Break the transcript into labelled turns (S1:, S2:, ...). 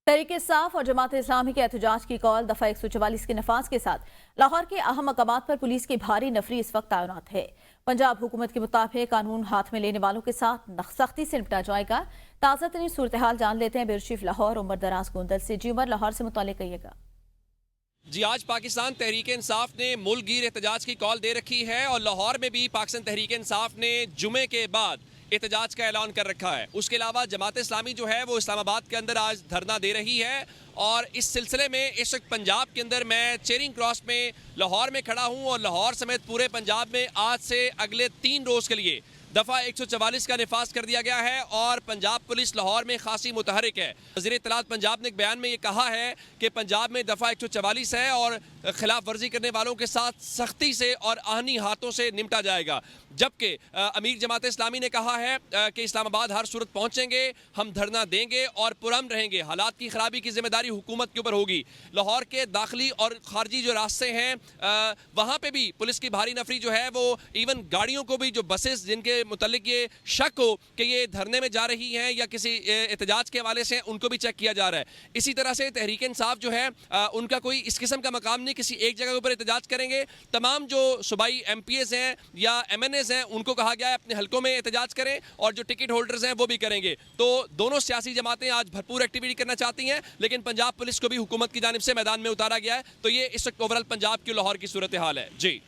S1: तहरीके साफ और जमात इस्लामी के एहतजाज की कॉल दफा 144 के नफाज के साथ लाहौर के अहम मकामात पर पुलिस की भारी नफरी इस वक्त तैनात है। पंजाब हुकूमत के मुताबिक कानून हाथ में लेने वालों के साथ सख्ती से निपटा जाएगा। ताज़ा तरीन सूरत हाल जान लेते हैं ब्यूरो चीफ लाहौर उमर दराज गोंदल से। जी उमर, लाहौर से मुतालिक कहिएगा।
S2: जी, आज पाकिस्तान तहरीक इंसाफ ने मुल्क गिर एहतजाज की कॉल दे रखी है और लाहौर में भी पाकिस्तान तहरीक इंसाफ ने जुमे के बाद एहतजाज का ऐलान कर रखा है। उसके अलावा जमात इस्लामी जो है वो इस्लामाबाद के अंदर आज धरना दे रही है और इस सिलसिले में इस वक्त पंजाब के अंदर मैं चेरिंग क्रॉस में लाहौर में खड़ा हूँ और लाहौर समेत पूरे पंजाब में आज से अगले 3 रोज़ के लिए दफ़ा 144 का निफाज कर दिया गया है और पंजाब पुलिस लाहौर में खासी मुतहरिक है। वज़ीर इत्तलात पंजाब ने एक बयान में ये कहा है कि पंजाब में दफ़ा 144 है और खिलाफ वर्जी करने वालों के साथ सख्ती से और आहनी हाथों से निपटा जाएगा। जबकि अमीर जमात इस्लामी ने कहा है कि इस्लामाबाद हर सूरत पहुँचेंगे, हम धरना देंगे और पुरअमन रहेंगे। हालात की खराबी की जिम्मेदारी हुकूमत के ऊपर होगी। लाहौर के दाखिली और खारजी जो रास्ते हैं वहाँ पर भी पुलिस की भारी नफरी जो है वो इवन गाड़ियों को भी, जो बसेस जिनके मुतल्लिक ये शक हो कि ये धरने में जा रही हैं या किसी एहतजाज के हवाले से, उनको भी चेक किया जा रहा है। इसी तरह से तहरीक इंसाफ जो है उनका कोई इस किस्म का मकाम नहीं किसी एक जगह के ऊपर एहतजाज करेंगे। तमाम जो सूबाई MPs हैं या MNAs हैं उनको कहा गया है अपने हलकों में एहतजाज करें और जो टिकट होल्डर्स हैं वो भी करेंगे। तो दोनों सियासी जमातें आज भरपूर एक्टिविटी करना चाहती हैं, लेकिन पंजाब पुलिस को भी हुकूमत की जानिब से मैदान में उतारा गया है। तो ये इस वक्त ओवरऑल पंजाब की लाहौर की सूरत हाल है। जी।